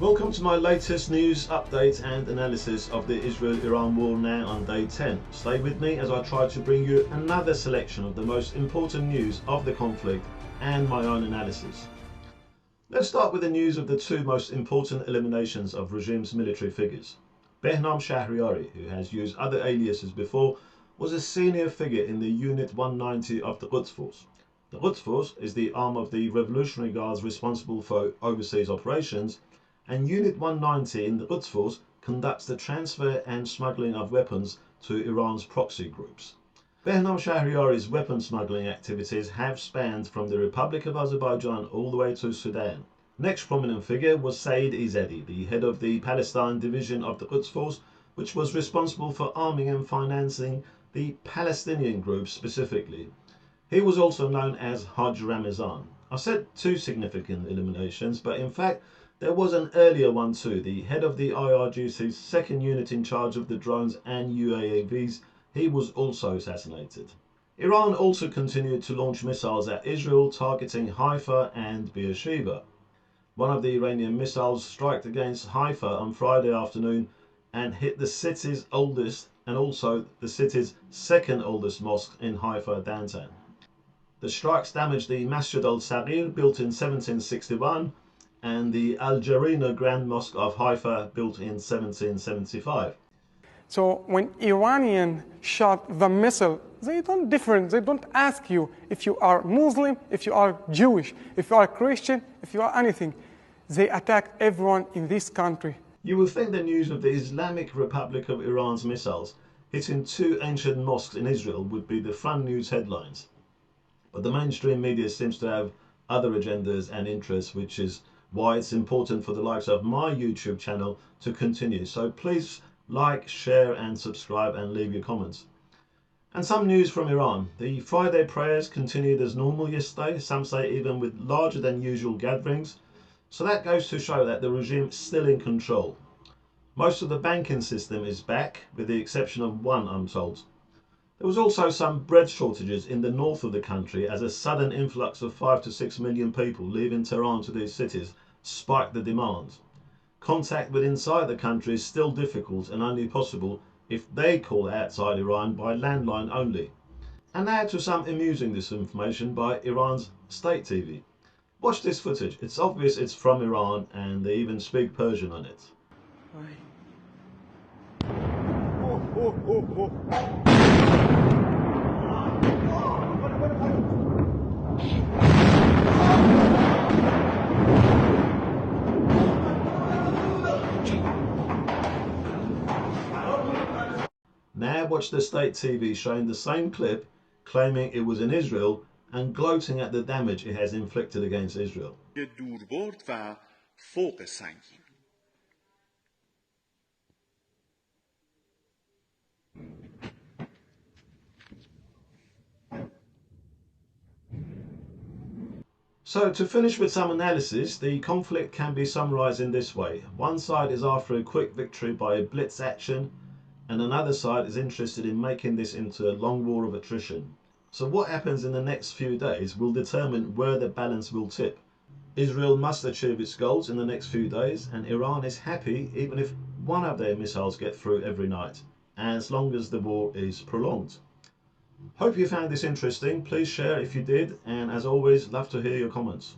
Welcome to my latest news update and analysis of the Israel-Iran war, now on day 10. Stay with me as I try to bring you another selection of the most important news of the conflict and my own analysis. Let's start with the news of the two most important eliminations of regime's military figures. Behnam Shahriari, who has used other aliases before, was a senior figure in the Unit 190 of the Quds Force. The Quds Force is the arm of the Revolutionary Guards responsible for overseas operations, and Unit 190 in the Quds Force conducts the transfer and smuggling of weapons to Iran's proxy groups. Behnam Shahriari's weapon smuggling activities have spanned from the Republic of Azerbaijan all the way to Sudan. Next prominent figure was Saeed Izzadi, the head of the Palestine division of the Quds Force, which was responsible for arming and financing the Palestinian groups specifically. He was also known as Hajj Ramazan. I said two significant eliminations, but in fact there was an earlier one too. The head of the IRGC's second unit in charge of the drones and UAVs, he was also assassinated. Iran also continued to launch missiles at Israel, targeting Haifa and Beersheba. One of the Iranian missiles struck against Haifa on Friday afternoon and hit the city's oldest and also the city's second oldest mosque in Haifa downtown. The strikes damaged the Masjid al-Saghir, built in 1761, and the Al-Jarina Grand Mosque of Haifa, built in 1775. So when Iranian shot the missile, they don't ask you if you are Muslim, if you are Jewish, if you are Christian, if you are anything. They attacked everyone in this country. You would think the news of the Islamic Republic of Iran's missiles hitting two ancient mosques in Israel would be the front news headlines. But the mainstream media seems to have other agendas and interests, which is why it's important for the likes of my YouTube channel to continue. So please like, share and subscribe and leave your comments. And some news from Iran. The Friday prayers continued as normal yesterday, some say even with larger than usual gatherings. So that goes to show that the regime is still in control. Most of the banking system is back, with the exception of one, I'm told. There was also some bread shortages in the north of the country as a sudden influx of 5 to 6 million people leaving Tehran to these cities spiked the demand. Contact with inside the country is still difficult and only possible if they call outside Iran by landline only. And now to some amusing disinformation by Iran's state TV. Watch this footage. It's obvious it's from Iran and they even speak Persian on it. Now watch the state TV showing the same clip, claiming it was in Israel and gloating at the damage it has inflicted against Israel. So to finish with some analysis, the conflict can be summarized in this way. One side is after a quick victory by a blitz action, and another side is interested in making this into a long war of attrition. So what happens in the next few days will determine where the balance will tip. Israel must achieve its goals in the next few days, and Iran is happy even if one of their missiles get through every night, as long as the war is prolonged. Hope you found this interesting. Please share if you did, and as always, love to hear your comments.